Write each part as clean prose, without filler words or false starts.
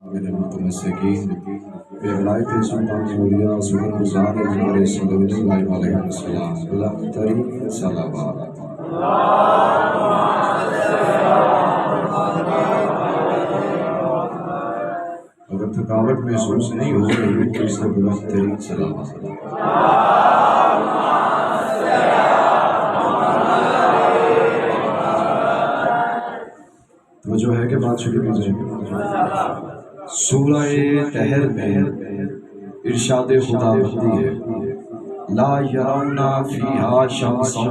متمسکین بولایت سلطان اولیاء شکر گزار جناب صلی اللہ علیہ وسلم بلند ترین صلوات اگر تھکاوٹ محسوس نہیں ہو رہی تو اس سے بلند ترین صلوات تو جو ہے کہ بات شروع کی جائے سورہ طہر میں ارشاد خدا بندی ہے لا یرونا فیہا شمسا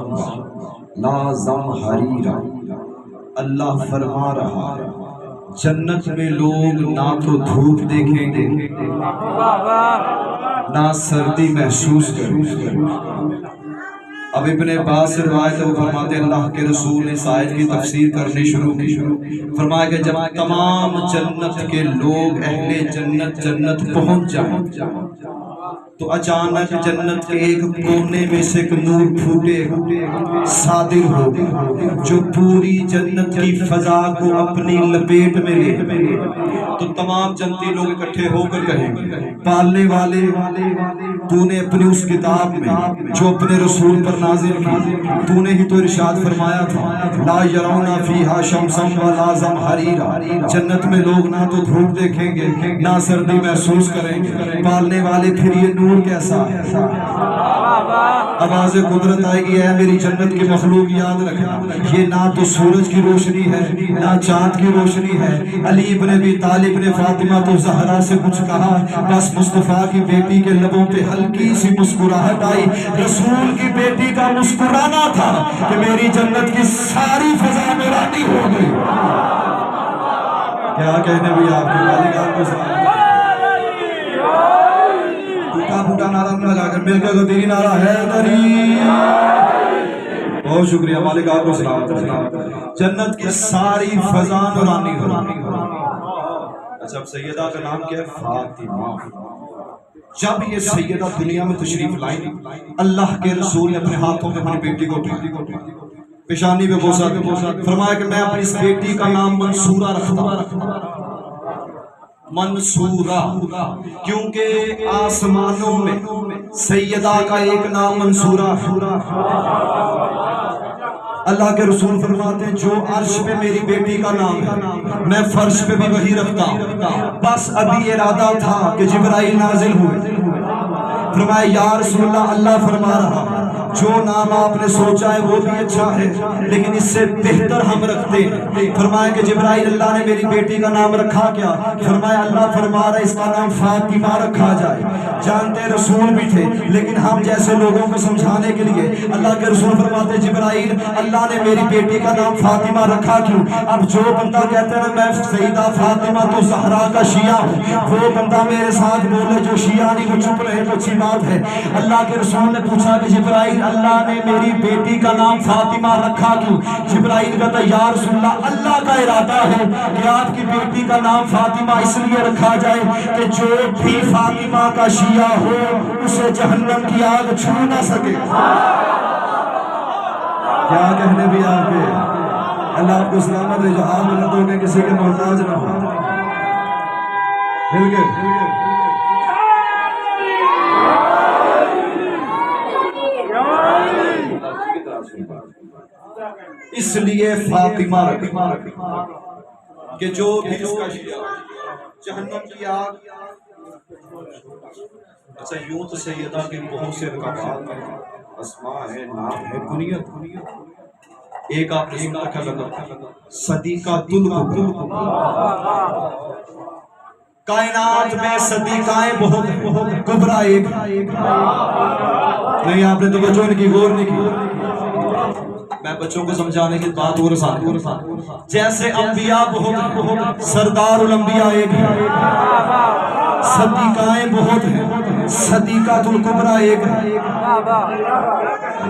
لا زمہریرا۔ اللہ فرما رہا ہے جنت میں لوگ نہ تو دھوپ دیکھیں گے نہ سردی محسوس کریں گے۔ اب ابن عباس سے روایت ہے، وہ فرماتے ہیں اللہ کے رسول نے اس آیت کی تفسیر کرنی شروع کی، فرمایا کہ جب تمام جنت کے لوگ اہل جنت پہنچ جائیں تو اچانک جنت کے ایک کونے میں سے ایک نور پھوٹے صادر ہو جو پوری جنت کی فضا کو اپنی لپیٹ میں لے۔ تو تمام جنتی لوگ اکٹھے ہو کر کہیں گے پالنے والے تو نے اپنی اس کتاب میں جو اپنے رسول پر نازل کی تو نے ہی تو ارشاد فرمایا تھا لا یرونا فیہا شمسا ولا زمہریرا، جنت میں لوگ نہ تو دھوپ دیکھیں گے نہ سردی محسوس کریں گے۔ پالنے والے پھر یہ نور کیسا ہے؟ آواز قدرت آئے گی اے میری جنت کی مخلوق یاد رکھنا یہ نہ تو سورج کی روشنی ہے نہ چاند کی روشنی ہے۔ علی ابن ابی طالب نے فاطمہ تو زہرا سے کچھ کہا، بس مصطفیٰ کی بیٹی کے لبوں پہ ہلکی سی مسکراہٹ آئی۔ رسول کی بیٹی کا مسکرانا تھا کہ میری جنت کی ساری فضا نورانی ہو گئی۔ کیا کہنے بھی آپ کے مالک آپ کو سلام پھوٹا نعرہ نہ لگا کر مل کر تیری نعرہ ہے دری۔ بہت شکریہ مالک آپ کو سلام۔ جنت کی ساری فضا نورانی ہو۔ اچھا اب سیدہ کا نام کیا ہے؟ فاطمہ۔ جب یہ سیدہ دنیا میں تشریف لائیں اللہ کے رسول نے اپنے ہاتھوں میں اپنی بیٹی کو پیشانی پہ بوسا فرمایا کہ میں اپنی اس بیٹی کا نام منصورہ رکھتا۔ منصورہ کیونکہ آسمانوں میں سیدہ کا ایک نام منصورہ ہے۔ اللہ کے رسول فرماتے ہیں جو عرش پہ میری بیٹی کا نام ہے میں فرش پہ بھی وہی رکھتا ہوں۔ بس ابھی ارادہ تھا کہ جبرائیل نازل ہوئے، فرمایا یا رسول اللہ اللہ فرما رہا جو نام آپ نے سوچا ہے وہ بھی اچھا ہے لیکن اس سے بہتر ہم رکھتے ہیں۔ فرمایا کہ جبرائیل اللہ نے میری بیٹی کا نام رکھا کیا؟ فرمایا اللہ فرما رہا ہے اس کا نام فاطمہ رکھا جائے۔ جانتے رسول بھی تھے لیکن ہم جیسے لوگوں کو سمجھانے کے لیے اللہ کے رسول فرماتے جبرائیل اللہ نے میری بیٹی کا نام فاطمہ رکھا کیوں؟ اب جو بندہ کہتے ہیں میں سیدہ فاطمہ تو زہرا کا شیعہ ہوں وہ بندہ میرے ساتھ بولے جو شیعہ نہیں وہ چپ رہے تو اچھی بات ہے۔ اللہ کے رسول نے پوچھا کہ جبرائیل اللہ نے میری بیٹی کا نام فاطمہ رکھا کیوں؟ جبرائیل کہتا یا رسول اللہ اللہ کا ارادہ ہے کہ آپ کی بیٹی کا نام فاطمہ اس لیے رکھا جائے کہ جو بھی فاطمہ کا شیعہ ہو اسے جہنم کی آگ چھو نہ سکے۔ کیا کہنے بھی آپ کے اللہ آپ کو سلامت ہے جو آپ ملتوں کے کسی کے محتاج نہ ہو۔ مل گئے اس لیے فاطمہ رکھا کہ جو بھی اس کا شیعہ جہنم کی آگ۔ اچھا یوں تو سیدہ کے بہت سے رکعات ہیں، اسماء ہے، نام ہے، کنیت۔ ایک آپ نے سنا رکھا لگا صدیقہ الکبریٰ۔ کائنات میں صدیقائیں بہت ہیں، کبریٰ ایک نہیں۔ آپ نے توجہ نہیں کی، غور نہیں کی۔ میں بچوں کو سمجھانے کی بات اور آسان جیسے انبیاء بہت سردار الانبیاء ایک ہے، صدیقائیں بہت ہیں، صدیقہ الکبریٰ ایک ہے۔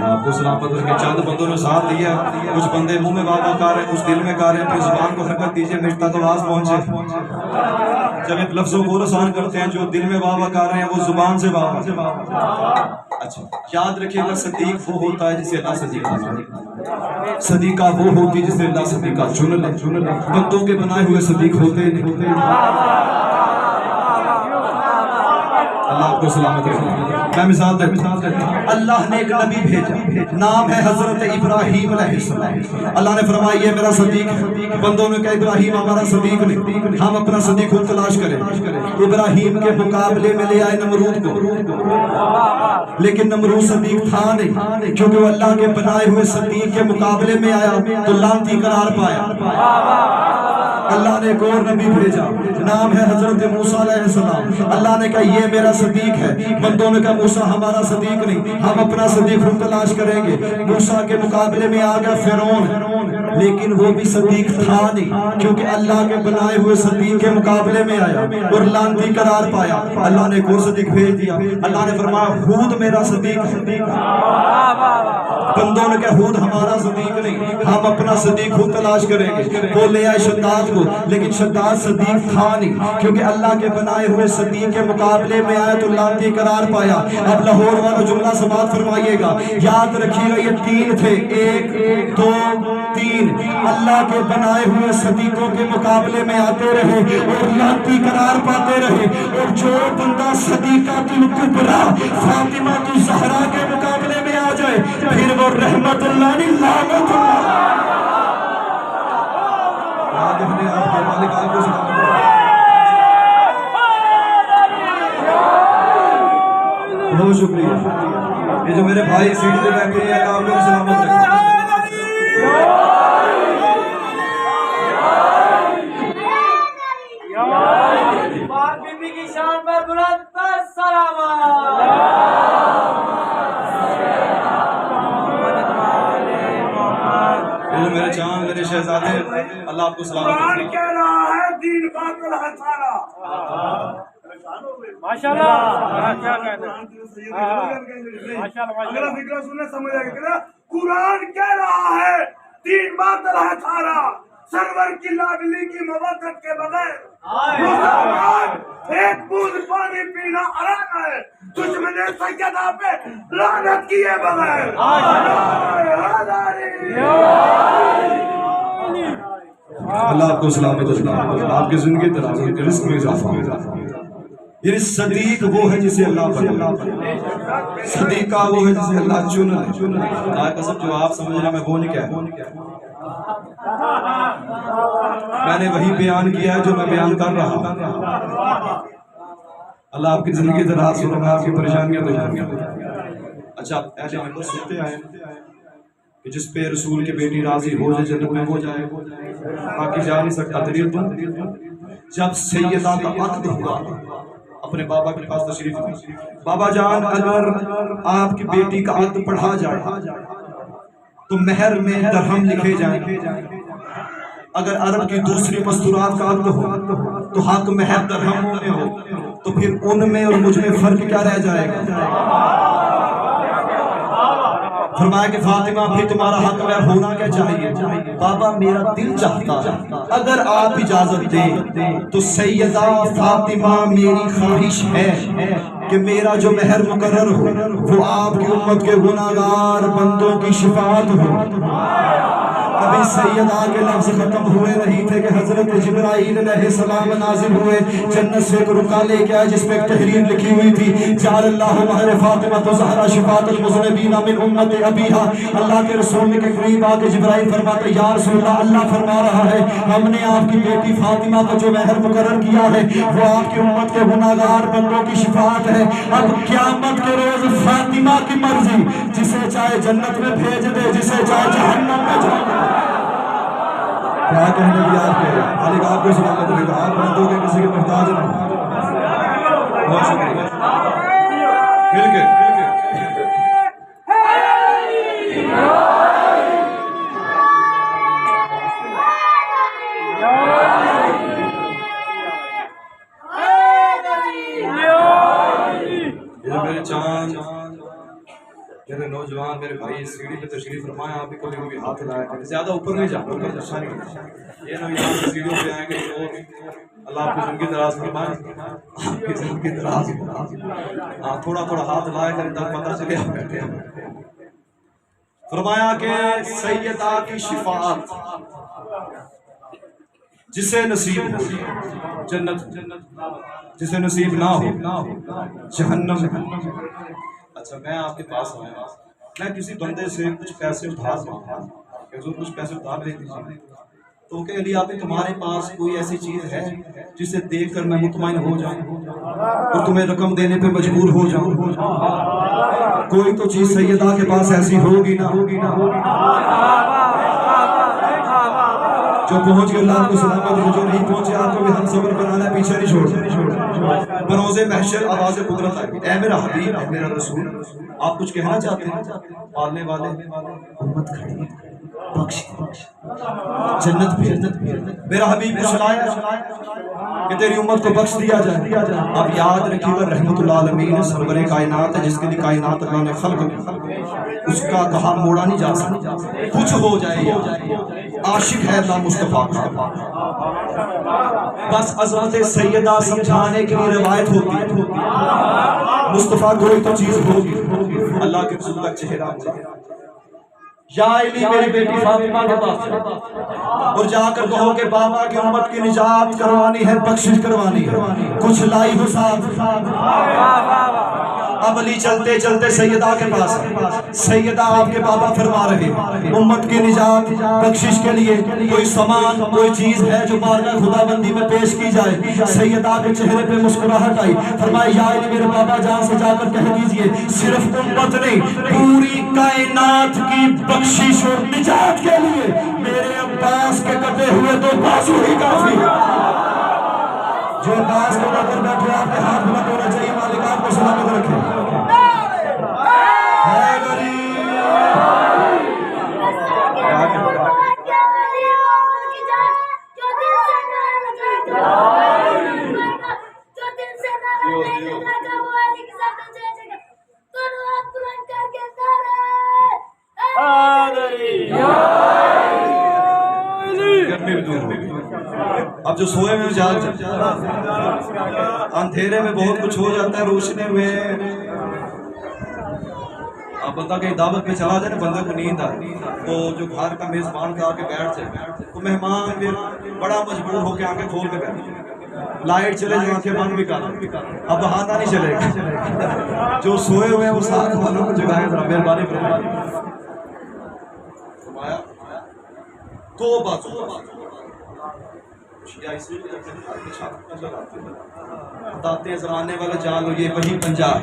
آپ کو سلامت کے چند بندوں نے ساتھ دیا، کچھ بندے منہ میں بابا کہہ رہے ہیں کچھ دل میں کہہ رہے ہیں، پھر زبان کو حرکت دیجئے مشتہ تو آواز پہنچے۔ جب ایک لفظوں کو آسان کرتے ہیں جو دل میں بابا کہہ رہے ہیں وہ زبان سے بابا۔ اچھا یاد رکھیے گا صدیق وہ ہوتا ہے جسے اللہ صدیقہ چنے، صدیقہ وہ ہوتی جسے اللہ صدیقہ چن لے۔ بندوں کے بنائے ہوئے صدیق ہوتے نہیں۔ آپ کو سلامت رکھے. میں مثال دیتا ہوں. اللہ نے ایک نبی بھیجا, نام ہے حضرت ابراہیم علیہ السلام. اللہ نے فرمایا یہ میرا صدیق ہے. بندوں نے کہا ابراہیم ہمارا صدیق نہیں, ہم اپنا صدیق خود تلاش کریں. ابراہیم کے مقابلے میں لے آئے نمرود کو, لیکن نمرود صدیق تھا نہیں, کیونکہ وہ اللہ کے بنائے ہوئے صدیق کے مقابلے میں آیا تو لعنتی قرار پایا. اللہ نے ایک اور نبی بھیجا, نام ہے حضرت موسیٰ علیہ السلام. اللہ نے کہا یہ میرا صدیق ہے. بندوں نے کہا موسیٰ ہمارا صدیق نہیں, ہم اپنا صدیق خود تلاش کریں گے. موسیٰ کے مقابلے میں آ گیا فرعون, لیکن وہ بھی صدیق تھا نہیں, کیونکہ اللہ کے بنائے ہوئے صدیق کے مقابلے میں آیا اور لعنتی قرار پایا. اللہ نے ایک اور صدیق بھیج دیا. اللہ نے فرمایا ہود میرا صدیق ہے. بندوں نے کہا ہود ہمارا صدیق نہیں, ہم اپنا صدیق خود تلاش کریں گے. وہ لے آئے شداد کو, لیکن شداد صدیق تھا نہیں, کیونکہ اللہ کے بنائے ہوئے صدیق کے مقابلے میں آیا تو لعنتی قرار پایا. اب لاہور والا جملہ سماعت فرمائیے گا, یاد رکھیے گا یہ تین تھے, 1 2 3. اللہ کے بنائے ہوئے صدیقوں کے مقابلے میں آتے رہے اور لعنتی قرار پاتے رہے. اور جو بندہ صدیقۃ الکبریٰ فاطمہ الزہرا کے مقابلے میں آ جائے پھر وہ رحمت اللہ نہیں لعنت اللہ. بہت شکریہ. یہ جو میرے بھائی سیٹ پہ بیٹھے ہیں آپ لوگ سلامت رکھیں. بی کی شان پر بلند تر سلامات. یہ میرے چاند میرے شہزادے, اللہ آپ کو سلامت قرآن رکھے. کہہ رہا ہے دین باطل ہے سارا. ماشاءاللہ کیا کہتے ہیں, اگلا فکرہ سننے سمجھ آئے گا. قرآن کہہ رہا ہے دین باطل ہے سارا, سرور کی لاڈلی کی مودت کے بغیر مسلمان ایک بوند پانی پینا حرام ہے. دشمن سیدہ پہ لعنت کیے بغیر. اللہ آپ کو سلامت رکھے, آپ کی زندگی دراز, آپ کے رزق میں اضافہ. یہ صدیق وہ ہے جسے اللہ بنا, صدیقہ وہ ہے جسے اللہ چنا. خدا قسم جو آپ سمجھ رہے ہیں میں وہ نہیں کہہ, میں نے وہی بیان کیا ہے جو میں بیان کر رہا ہوں. اللہ آپ کی زندگی دراز ہو, میں آپ کی پریشانیاں دور کروں. اچھا ایسے ممبر سنتے آئے کہ جس پہ رسول کی بیٹی راضی ہو جائے جنت میں ہو جائے, باقی جا نہیں سکتا. دلیل تو جب سیدہ کا عقد ہوا, اپنے بابا کے پاس تشریف ہوئی, بابا جان اگر آپ کی بیٹی کا عقد پڑھا جائے تو مہر میں درہم لکھے جائیں. اگر عرب کی دوسری مستورات کا عقد ہو تو حق مہر درہموں میں ہو, تو پھر ان میں اور مجھ میں فرق کیا رہ جائے گا. فرمایا کہ فاطمہ بھی تمہارا حق میں ہونا کیا چاہیے. بابا میرا دل چاہتا اگر آپ اجازت دیں تو سیدہ فاطمہ میری خواہش ہے کہ میرا جو مہر مقرر ہو وہ آپ کی امت کے گناہگار بندوں کی شفاعت ہو. ابھی سیدہ کے لفظ ختم ہوئے نہیں تھے کہ حضرت جبرائیل علیہ السلام نازل ہوئے, جنت سے ایک رکا لے کے آئے جس پہ ایک تحریر لکھی ہوئی تھی, جعل اللہ مہر فاطمہ الزہرا شفاعت المذنبین من امت ابیہا. اللہ کے رسول کے قریب آ کے جبرائیل فرماتے یا رسول اللہ, اللہ فرما رہا ہے ہم نے آپ کی بیٹی فاطمہ کو جو مہر مقرر کیا ہے وہ آپ کی امت کے گناہگار بندوں کی شفاعت ہے. اب قیامت کے روز فاطمہ کی مرضی, جسے چاہے جنت میں بھیج دے, جسے چاہے جہنم میں جھونک دے. کیا کہنے بھی آپ کے مالک آپ کو سلامت رکھے, آپ بندوں کے کسی کے محتاج نہ ہوں. بہت شکریہ. مل کے میرے چاند میرے نوجوان میرے بھائی سیڑھی پہ تشریف فرمائیں. آپ بھی کبھی کبھی ہاتھ لایا کریں, زیادہ اوپر نہیں جانا, اوپر اچھا نہیں ہوتا. یہ نہ یہاں سے سیڑھیوں پہ آئیں گے اور اللہ آپ کی زندگی دراز فرمائیں, آپ کی زندگی دراز فرمائیں. تھوڑا تھوڑا ہاتھ لایا کریں تب پتہ چلے آپ بیٹھے ہیں. فرمایا کہ سیدہ کی شفاعت جسے نصیب ہو جنت، جسے نصیب نہ ہو جہنم۔ اچھا میں آپ کے پاس آیا، میں کسی بندے سے کچھ پیسے ادھار مانگا کہ حضور کچھ پیسے ادھار دے دیجیے، تو کہ علی آپ تمہارے پاس کوئی ایسی چیز ہے جسے دیکھ کر میں مطمئن ہو جاؤں اور تمہیں رقم دینے پہ مجبور ہو جاؤں؟ کوئی تو چیز سیدہ کے پاس ایسی ہوگی نا جو پہنچ گئے اللہ کو سلامت ہو، جو نہیں پہنچے آپ کو بھی ہم صبر بنانا ہے، پیچھے نہیں چھوڑ۔ بروز محشر آواز قدرت آئی، اے میرا حبیب، اے میرا رسول، آپ کچھ کہنا چاہتے ہیں؟ پالنے والے امت کھڑی بخش جنت بھی، میرا حبیب نے سنایا کہ تیری امت کو بخش دیا جائے۔ اب یاد رکھیے گا رحمت اللہ عالمین سرور کائنات ہے، جس کے لیے کائنات اللہ نے خلق کی، اس کا کہا موڑا نہیں جا سکتا، کچھ ہو جائے یا عاشق ہے اللہ مصطفیٰ کا، بس عظمت سیدہ سمجھانے کے لیے روایت ہوتی ہے، مصطفیٰ کوئی تو چیز ہوگی۔ اللہ کے رسول کا چہرہ یا علی میری بیٹی فاطمہ کے پاس اور جا کر کہو کہ بابا کی امت کی نجات کروانی ہے، بخشش کروانی ہے، کچھ لائی ہو ساتھ۔ اب علی چلتے چلتے سیدہ کے پاس، سیدہ آپ کے بابا فرما رہے امت کی نجات بخشش کے لیے کوئی سامان کوئی چیز ہے جو بارگاہ خدا بندی میں پیش کی جائے۔ سیدہ کے چہرے پہ مسکراہٹ آئی، فرمایا یا علی میرے بابا جان سے جا کر کہہ دیجئے صرف امت نہیں پوری کائنات کی بخشش اور نجات کے لیے میرے عباس کے کٹے ہوئے تو بازو ہی کافی ہے۔ جو عباس کو لے کر بیٹھے آپ کے ہاتھ بلند ہونا چاہیے، مالک آپ کو سلامت رکھے۔ اب جو سوئے میں جاگ اندھیرے میں بہت کچھ ہو جاتا ہے، روشنی میں اب بندہ کہیں دعوت پہ چلا جائے نا، بندے کو نیند آئے تو جو گھر کا میزبان کا آ کے بیٹھ جائے تو مہمان پھر بڑا مجبور ہو کے آنکھیں کھول کے بیٹھ، لائٹ چلے جو آنکھیں بند بھی کر، اب بہانا نہیں چلے گا۔ جو سوئے ہوئے ہیں وہ ساتھ والوں کو جگائے، مہربانی فرمایا توبہ بتاتے ہیں ذرانے والا جان لو یہ وہی پنجاب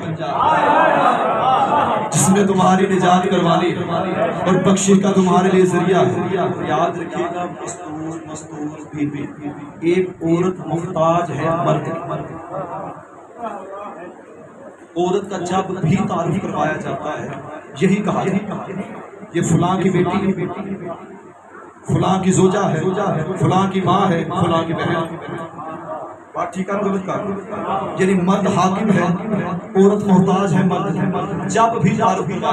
جس نے تمہاری نجات کروانی اور بخشش کا تمہارے لیے ذریعہ ہے۔ یاد رکھیے گا مستور بی بی، ایک عورت محتاج ہے مرد، عورت کا جب بھی تعارف کروایا جاتا ہے یہی کہا یہ فلاں کی بیٹی، فلاں کی زوجہ ہے، فلاں کی ماں ہے، فلاں کی بہن، بات ٹھیک ہے غلط کہا؟ یعنی مرد حاکم ہے، عورت محتاج ہے مرد، جب بھی تعارف کیا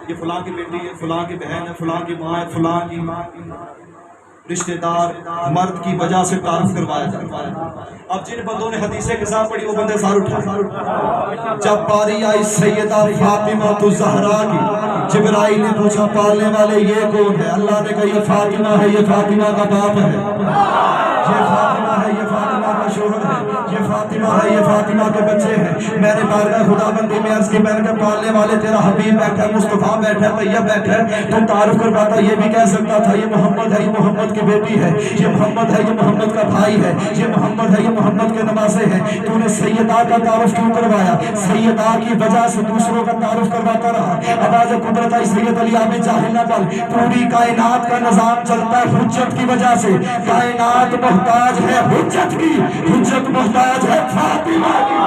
یہ فلاں کی بیٹی ہے، فلاں کی بہن ہے، فلاں کی ماں ہے، فلاں کی رشتہ دار، مرد کی وجہ سے تعارف کروایا جاتا ہے۔ اب جن بندوں نے حدیث کتاب پڑھی وہ بندے سار اٹھا، جب باری آئی سیدہ فاطمہ الزہرا کی، جبرائیل نے پوچھا پالنے والے یہ کون ہے؟ اللہ نے کہا یہ فاطمہ ہے، یہ فاطمہ کا باپ ہے، یہ فاطمہ ہے، یہ فاطمہ کا شوہر ہے، یہ فاطمہ ہے، یہ فاطمہ کے بچے ہیں۔ میں نے بارگاہ خدا بندی میں عرض کی، میں نے پالنے والے تیرا حبیب بیٹھا ہے، مصطفیٰ بیٹھا ہے، طیب بیٹھا ہے، تو تعارف کرواتا یہ بھی کہہ سکتا تھا یہ محمد ہے، یہ محمد کی بیٹی ہے، یہ محمد ہے، یہ محمد کا بھائی ہے، یہ محمد ہے، یہ محمد کے نواسے ہیں۔ تو نے سیدہ کا تعارف کیوں کروایا؟ سیدہ کی وجہ سے دوسروں کا تعارف کرواتا رہا۔ آواز قدرت آئی سید علی آپ جاہل نہ بن، پوری کائنات کا نظام چلتا ہے حجت کی وجہ سے، کائنات محتاج ہے حجت کی، حجت محتاج ہے فاطمہ کی۔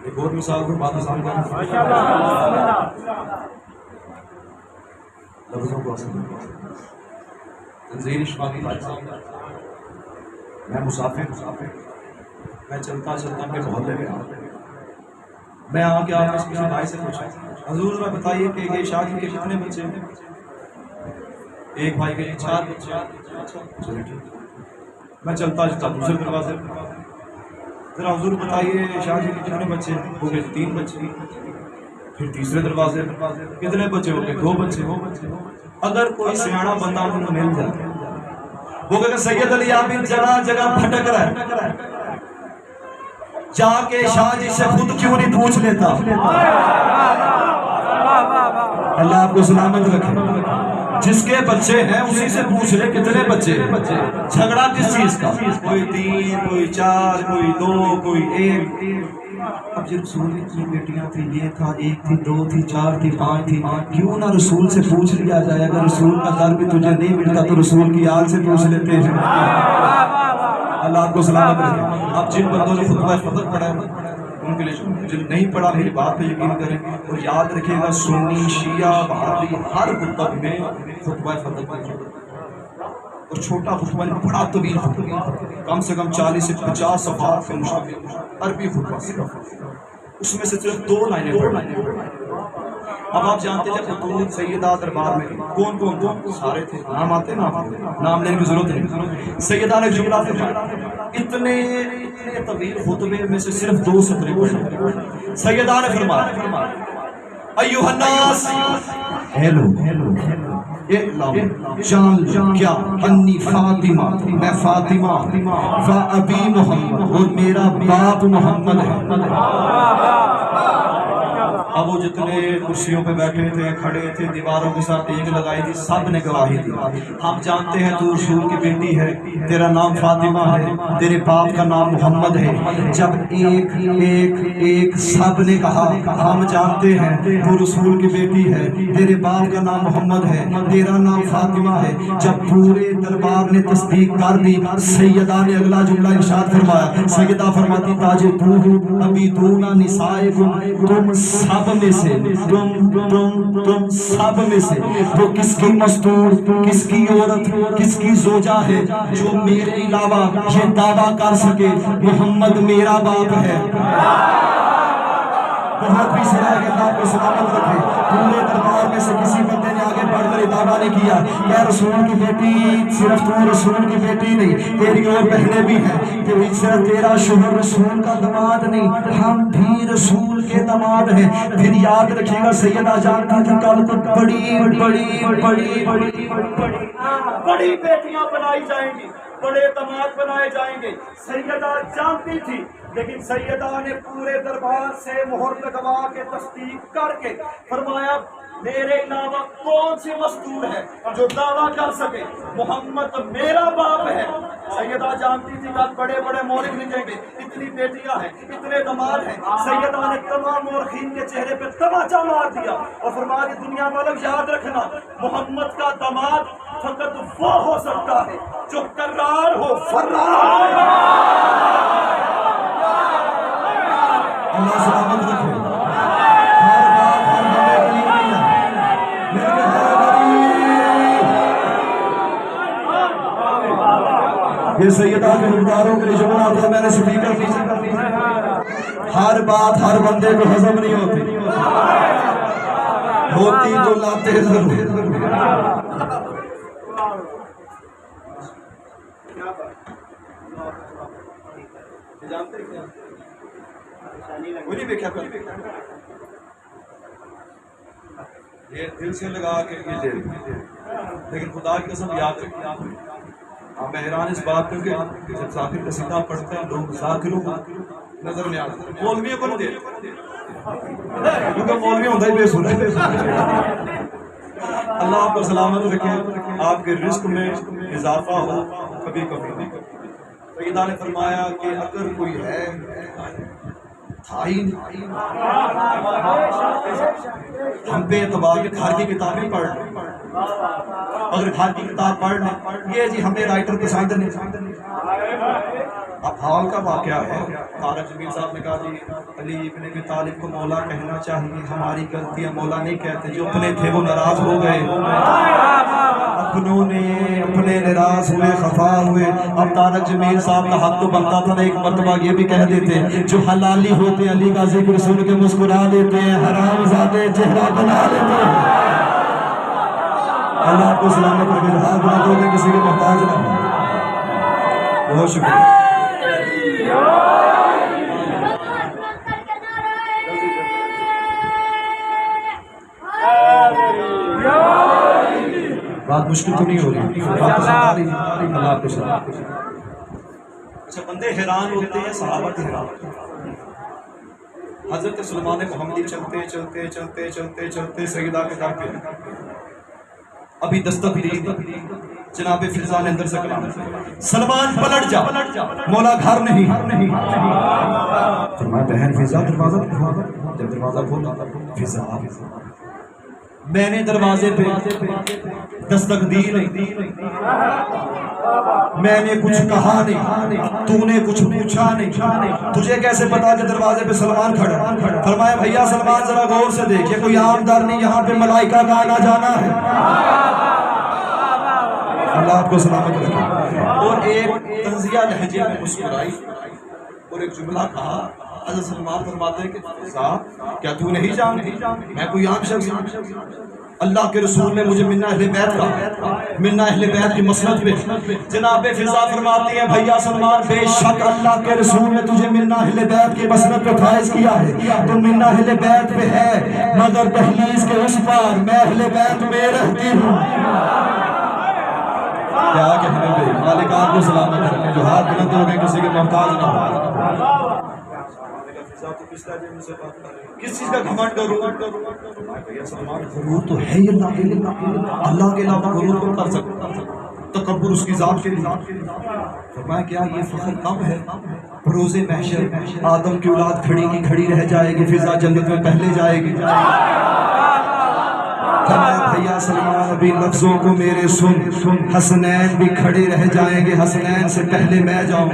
ایک اور مثال کو بات آسان لفظوں کو تنزیل اشفاقی بھائی صاحب، میں مسافر میں چلتا چلتا کے محلے میں میں آ کے آپ کسی بھائی سے پوچھا حضور ذرا بتائیے کہ یہ شاہ جی کے کتنے بچے ہیں؟ ایک بھائی کے 4 بچے۔ چلو ٹھیک، میں چلتا چلتا دوسرے دروازے ذرا حضور بتائیے شاہ جی کے کتنے بچے ہیں؟ ہو گئے 3 بچے۔ پھر تیسرے دروازے کتنے بچے ہو گئے؟ 2 بچے۔ اگر کوئی سیاڑا بندہ ان کو مل جائے وہ کہ سید علی آپ جگہ جگہ بھٹک رہا ہے، جا کے شاہ جی سے خود کیوں نہیں پوچھ لیتا؟ اللہ آپ کو سلامت رکھے۔ جس کے بچے ہیں اسی سے پوچھ لے کتنے بچے ہیں، جھگڑا کس چیز کا؟ کوئی 3 کوئی 4 کوئی 2 کوئی 1۔ اب جب رسول کی بیٹیاں تھی، یہ تھا 1 تھی 2 تھی 4 تھی 5 تھی، کیوں نہ رسول سے پوچھ لیا جائے؟ اگر رسول کا در بھی تجھے نہیں ملتا تو رسول کی آل سے پوچھ لیتے ہیں۔ اللہ آپ کو سلامت رکھے۔ اب جن بندوں نے خطبہ فتح پڑھا ہے ان کے لیے، جن نہیں پڑھا میری بات پہ یقین کریں اور یاد رکھیے گا، سنی شیعہ وہابی ہر خطبہ میں خطبہ فتح پڑھا اور چھوٹا خطبہ نہیں، بڑا طویل خطبہ، کم سے کم 40 سے 50 صفحات کا مشابہ عربی خطبہ صرف، اس میں سے صرف 2 لائنیں پڑھیں۔ اب آپ جانتے ہیں خطوط سیدہ دربار میں کون کون سارے تھے، نام آتے نام لینے کی ضرورت نہیں۔ سیدہ نے جملہ فرمایا، اتنے طویل خطبے میں سے صرف 2 سطریں پڑھیں۔ سیدہ نے فرمایا، ایھا الناس، ہیلو جان کیا انی فاطمہ، میں فاطمہ و ابی محمد، اور میرا باپ محمد ہے۔ اب وہ جتنے کرسیوں پہ بیٹھے تھے، کھڑے تھے، دیواروں کے ساتھ ایک لگائی تھی، سب نے گواہی دی، ہم جانتے ہیں تو رسول کی بیٹی ہے، تیرا نام فاطمہ ہے، تیرے باپ کا نام محمد ہے۔ جب ایک سب نے کہا ہم جانتے ہیں تو رسول کی بیٹی ہے، تیرے باپ کا نام محمد ہے، تیرا نام فاطمہ ہے، جب پورے دربار نے تصدیق کر دی، سیدہ نے اگلا جملہ ارشاد فرمایا، سیدہ فرماتی تاج تو ابھی دونا نسائکم، تم سب میں سے تم سب میں سے وہ کس کی مستور، کس کی عورت، کس کی زوجہ ہے جو میرے علاوہ یہ دعویٰ کر سکے محمد میرا باپ ہے؟ بہت بھی سنا ہے کہ اللہ کو سلامت رکھے۔ پورے دربار میں سے کسی بندے نے آگے بڑھ کر دعویٰ نہیں کیا کہ رسول کی بیٹی، صرف تو رسول کی بیٹی نہیں، تیری اور بہنیں بھی ہیں، کہ صرف تیرا شوہر رسول کا داماد نہیں، ہم بھی رسول کے داماد ہیں۔ پھر یاد رکھیے گا، سیدہ جانتی تھی کل کو بڑی بیٹیاں بنائی جائیں گی، بڑے داماد بنائے جائیں گے، سیدہ جانتی تھی، لیکن سیدہ نے پورے دربار سے مہر لگوا کے تصدیق کر کے فرمایا میرے علاوہ کون سی مستور ہے جو دعویٰ کر سکے محمد میرا باپ ہے۔ سیدہ جانتی تھی کہ بڑے بڑے مورخ لکھیں گے، اتنی بیٹیاں ہیں، اتنے داماد ہیں، سیدہ نے تمام مورخین کے چہرے پہ تماچا مار دیا اور فرمایا دنیا والوں یاد رکھنا، محمد کا داماد فقط وہ ہو سکتا ہے جو کرار ہو، فرار۔ اللہ سلامت رکھے۔ ہر بات ہر بندے کے لیے نہیں ہے، لیکن یہ سیدہ کے مقداروں کے لیے جملہ آتا ہے، میں نے سپیکر نیچے کر دی، ہر بات ہر بندے کو ہضم نہیں ہوتی، ہوتی تو لاتے ضرور۔ جانتے ہیں یہ دل سے لگا کے یہ دے، لیکن خدا کی قسم یاد رکھیں، میں حیران اس بات پر کہ جب ذاکر کا سیدھا پڑھتے ہیں لوگ ذاکروں کو نظر نہیں آتے، مولویوں کو نہیں دیتے، کیونکہ مولوی ہوتا ہی بے سنا ہے۔ اللہ آپ کو سلامت رکھے، آپ کے رزق میں اضافہ ہو، کبھی کبھی۔ سیدہ نے فرمایا کہ اگر کوئی ہے ہم پہ اعتبار کے گھر کی کتابیں پڑھ لیں، اگر گھر کی کتاب پڑھ لیں، یہ جی ہمیں رائٹر پسند نہیں، اب حال کا واقعہ ہے، طارق جمیل صاحب نے کہا جی علی ابن ابی طالب کو مولا کہنا چاہیے، ہماری غلطیاں مولا نہیں کہتے، جو اپنے تھے وہ ناراض ہو گئے، اپنوں نے اپنے ناراض ہوئے، خفا ہوئے۔ اب طارق جمیل صاحب کا حق تو بنتا تھا نا، ایک مرتبہ یہ بھی کہہ دیتے، جو حلالی ہوتے علی کا ذکر سن کے مسکرا دیتے ہیں، حرام زادے چہرہ بنا لیتے ہیں۔ اللہ آپ کو سلامت رکھے، ہاتھ بنا دو کہ کسی کے محتاج نہ ہو۔ بہت شکریہ۔ بات مشکل تو نہیں ہو رہی، بات تو سمجھ رہی ہے۔ اللہ آپ کو سلامت رکھے۔ اچھا، بندے حیران ہوتے ہیں، صحابہ حیران ہوتے ہیں۔ حضرت سلمان محمدی چلتے چلتے چلتے چلتے چلتے سیدہ کے در پہ ابھی دستک دی، جناب فضا نے اندر سے کلام، سلمان پلٹ جا، مولا گھر نہیں۔ فرمایا بہن فضا دروازہ کھولا، جب دروازہ کھولا فضا، میں نے دروازے پہ دستک دی نہیں، میں نے کچھ کہا نہیں، تو نے کچھ پوچھا نہیں، تجھے کیسے پتا کہ دروازے پہ سلمان کھڑا؟ فرمایا بھیا سلمان ذرا غور سے دیکھ، یہ کوئی عام در نہیں، یہاں پہ ملائکہ کا آنا جانا ہے۔ اللہ آپ کو سلامت رکھے۔ اور ایک تنزیہ لہجے میں مسکرائی اور ایک جملہ کہا۔ حضرت سلمان فرماتے ہیں کہ فضا کیا تو نہیں جانتی میں کوئی عام شخص ہوں؟ اللہ کے رسول نے مجھے منا اہل بیت کا، منا اہل بیت کی مسند پہ جناب فضا فرماتی ہیں بھیا سلمان بے شک اللہ کے رسول نے تجھے منا اہل بیت کی مسند پہ فائز کیا ہے، تو منا اہل بیت پہ ہے، مگر دہلیز کے اس پار میں اہل بیت میں رہتی ہوں۔ کیا کہنے بھائی، مالک آپ کو سلامت رکھے، جو ہاتھ بلند ہو گئے کسی کے محتاج نہ ہو۔ کس چیز کا گھمنڈ کروں؟ غرور تو ہے ہی اللہ کے لیے، اللہ کے علاوہ غرور کو کر سکتا، تکبر اس کی ذات کے لیے۔ فرمایا کیا یہ فخر کم ہے؟ روز محشر آدم کی اولاد کھڑی کی کھڑی رہ جائے گی، فضا جنت میں پہلے جائے گی۔ بھیا سلمان ابھی لفظوں کو میرے سن، حسنین بھی کھڑے رہ جائیں گے، حسنین سے پہلے میں جاؤں۔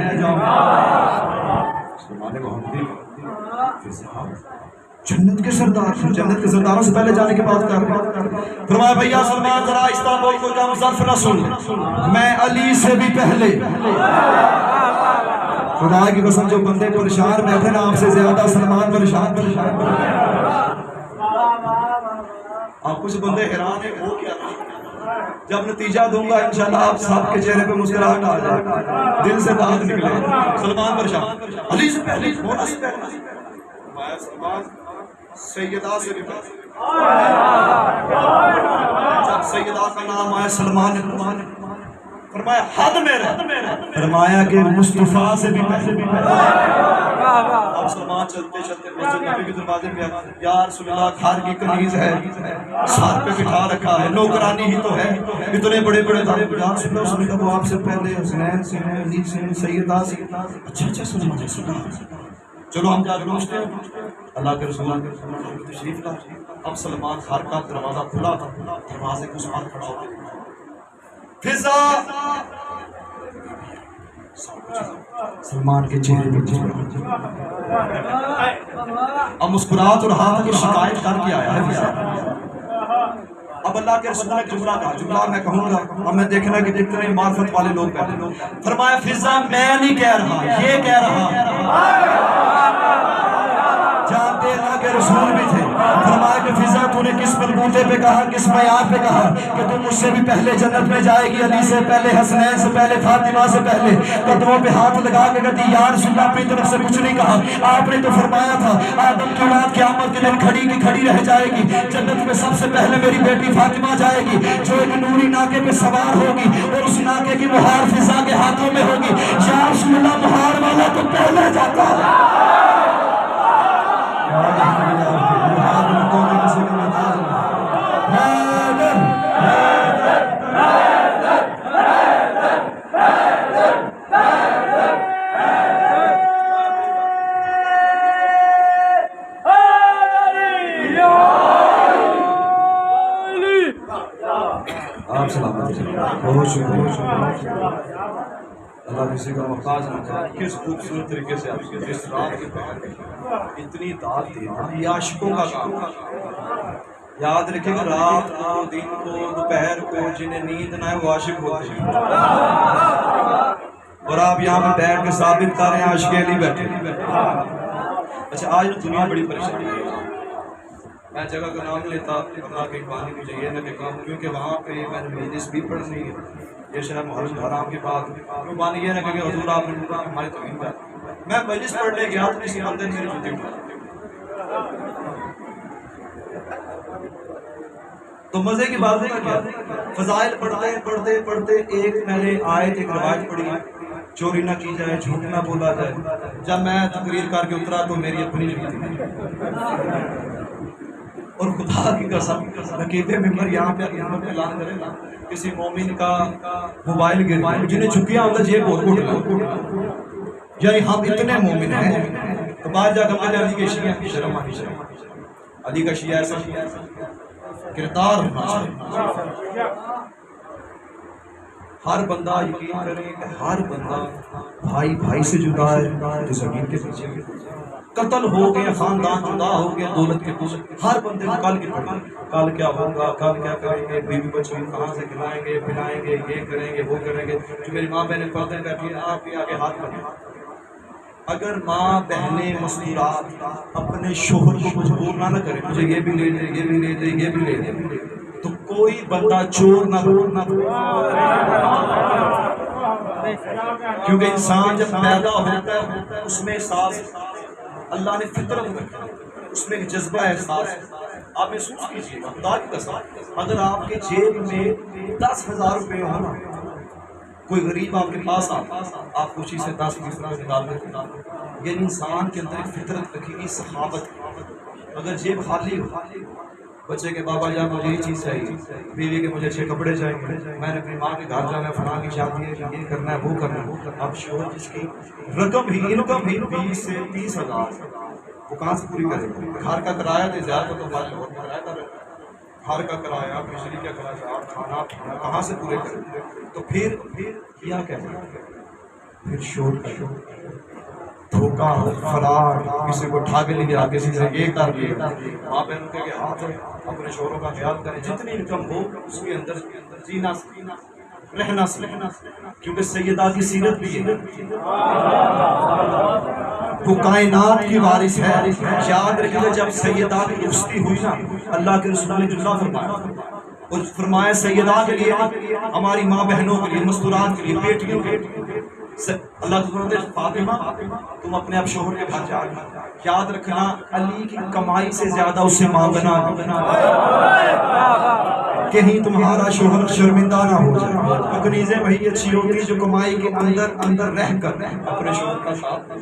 سلمان محمدی جنت کے سردار، جنت کے سرداروں سے پہلے جانے کی بات کر رہے ہیں۔ فرمایا بھیا سلمان ذرا استنبول کو کم ظرف نہ سن، میں علی سے بھی پہلے۔ خدا کی قسم جو بندے پریشان بیٹھے نا آپ سے زیادہ سلمان پریشان۔ آپ کچھ بندے حیران ہیں وہ کیا؟ جب نتیجہ دوں گا انشاءاللہ آپ سب کے چہرے پہ مسکراہٹ آ جائے گا، دل سے بات نکلے۔ سلمان پریشان، علی سے پہلے، مولا سے پہلے۔ سلمان سیدہ سے بھی پہلے، جب سیدہ کا نام آیا سلمان نے فرمایا حد میرے، فرمایا کہ مصطفیٰ سے بھی پہلے۔ اب سلمان چلتے چلتے مسجد نبی کے دروازے پہ یا رسول اللہ گھر کی کنیز ہے، سر پہ بٹھا رکھا ہے، نوکرانی ہی تو ہے، اتنے بڑے بڑے یا رسول اللہ اس نے کہا وہ آپ سے پہلے حسنین سے ہیں، علی سے ہیں، سیدہ سے۔ اچھا سلمان سنا، چلو ہم جا کے پوچھتے ہیں۔ اللہ کے رسول تشریف لا۔ اب سلمان گھر کا دروازہ کھلا تھا، دروازے کے اس پاس کھڑا ہو گیا۔ فضا سلمان کے چہرے پہ اب مسکراہٹ اور ہاتھ کی شکایت کر کے آیا ہے فضا۔ اب اللہ کے رسول نے جملہ کہا، جملہ میں کہوں گا، اب میں دیکھنا کہ کتنے معرفت والے لوگ بیٹھے۔ فرمایا فضا میں نہیں کہہ رہا، یہ کہہ رہا۔ جانتے اللہ کے رسول بھی تھے۔ فرمایا کہ فضا تو نے کس بلبوتے پہ کہا، کس معیار پہ کہا کہ تم مجھ سے بھی پہلے جنت میں جائے گی، علی سے پہلے، حسنین سے پہلے، فاطمہ سے پہلے۔ قدموں پہ ہاتھ لگا کے کہتی یا رسول اللہ اپنی طرف سے کچھ نہیں کہا، آپ نے تو فرمایا تھا آدم کی اولاد قیامت کے دن کھڑی کی کھڑی رہ جائے گی، جنت میں سب سے پہلے میری بیٹی فاطمہ جائے گی جو ایک نوری ناکے پہ سوار ہوگی اور اس ناکے کی مہار فضا کے ہاتھوں میں ہوگی۔ یا رسول اللہ مہار والا تو پہلے جاتا ہے۔ آپ سلامت، بہت شکریہ۔ اللہ کسی کا محتاج نہ کرے. کس خوبصورت طریقے سے آپ اس رات کے پہلے اتنی داد دینا یہ عاشقوں کا کام ہے. یاد رکھیں گا رات کو دن کو دوپہر کو جنہیں نیند نہ ہے وہ عاشق ہوتے ہیں. اور آپ یہاں پہ بیٹھ کے ثابت کر رہے ہیں عاشق علی بیٹھے. اچھا آج دنیا بڑی پریشانی ہے. میں جگہ کا نام لیتا اللہ کے پانی مجھے یہ نہ کہ کام کیونکہ وہاں پہ میں نے مجلس بھی پڑھنی ہے. یہ شہر محرم حرام کے بعد قربانی یہ نہ کہ حضور آپ نے ہماری توہین کر. میں مجلس پڑھنے گیا تو کسی بندے نے میری جوتی اٹھا تو مزے کی بات ہے کیا فضائل پڑھتے پڑھتے ایک میں نے آیت ایک روایت پڑھی چوری نہ کی جائے جھوٹ نہ بولا جائے. جب میں تقریر کر کے اترا تو میری اپنی جوتی اور خدا کی قسم نقیب ممبر یہاں پہ اعلان کرے نا کسی مومن کا موبائل گر جنہیں چکیاں ہوتا جیب اور یعنی ہم اتنے مومن ہیں تو بعد جا کر علی کے شیعہ شرم آنی چاہیے. علی کا شیعہ ایسا کردار ہونا چاہیے. ہر بندہ یقین کرے کہ ہر بندہ بھائی بھائی سے جدا ہے تو زمین کے پیچھے قتل ہو گئے خاندان جدا ہو گیا دولت کے پیچھے ہر بندے کو کل کی پڑھیں کل کیا ہوگا کل کیا کریں گے بیوی بچوں کہاں سے کھلائیں گے پلائیں گے یہ کریں گے وہ کریں گے. جو میری ماں بہنیں پڑھتے ہیں بیٹھی ہیں آپ کے آگے ہاتھ بنیں. اگر ماں بہنیں مستورات اپنے شوہر کو مجبور نہ کریں مجھے یہ بھی لے دے یہ بھی لے دے یہ بھی لے دے تو کوئی بندہ چور نہ کیونکہ انسان جب پیدا ہوتا ہے اس میں احساس اللہ نے فطرت میں اس میں ایک جذبہ احساس. آپ محسوس کیجیے گا خدا کی قسم اگر آپ کے جیب میں 10,000 روپے ہو نا کوئی غریب آپ کے پاس آتا آپ خوشی سے 10-20 روپے نکال دیتے یعنی انسان کے اندر ایک فطرت رکھی گئی سخاوت. اگر جیب خالی ہو بچے کے بابا جان مجھے یہ چیز چاہیے بیوی کے مجھے اچھے کپڑے چاہیے میں نے اپنی ماں کے گھر جانا ہے فلاں کی شادی ہے یہ کرنا ہے وہ کرنا ہے. اب شوہر جس کی رقم ہی انکم ہی 20 سے 30,000 وہ کہاں سے پوری کرے گا. گھر کا کرایہ دے زیادہ تو ہمارے شوہر کا کرایہ تھا گھر کا کرایہ بجلی کا کرایہ کھانا پینا کہاں سے پورے کرے. تو پھر کیا کہنا پھر شور کا دھوکہ فراڈ کسی کو ٹھا کے لے گیا کسی سے یہ کر لیا. ماں بہن کے ہاتھ اپنے شوہروں کا خیال کریں جتنی انکم ہو اس کے اندر جینا رہنا کیونکہ سیدہ کی سیرت بھی ہے وہ کائنات کی وارث ہے. یاد رکھیں گے جب سیدہ کی رخصتی ہوئی نا اللہ کے رسول نے جملہ فرمایا اور فرمایا سیدہ کے لیے ہماری ماں بہنوں کے لیے مستورات کے لیے بیٹیوں کے لیے اللہ تعالیٰ نے فاطمہ تم اپنے اب شوہر کے گھر جا یاد رکھنا علی کی کمائی سے زیادہ اسے ماں بنا کہیں تمہارا شوہر شرمندہ نہ ہو جائے. تکنیزیں وہی اچھی ہوتی جو کمائی کے اندر رہ کر اپنے شوہر کا ساتھ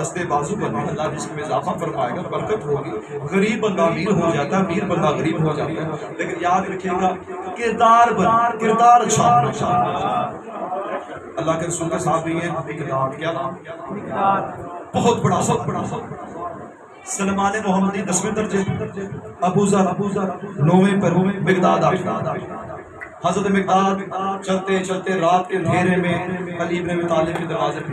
دستے بازو بنے. اللہ جس میں اضافہ فرمائے گا برکت ہوگی. غریب بندہ امیر ہو جاتا ہے امیر بندہ غریب ہو جاتا ہے لیکن یاد رکھیے گا کردار اچھا ہونا چاہیے. اللہ کے رسول کے ساتھ بھی یہ کردار کیا نام بہت بڑا سلمان محمدی 10ویں درجے ابو ذر 9ویں پر مقداد حضرت مقداد چلتے چلتے رات کے اندھیرے میں علی بن ابی طالب کے دروازے پہ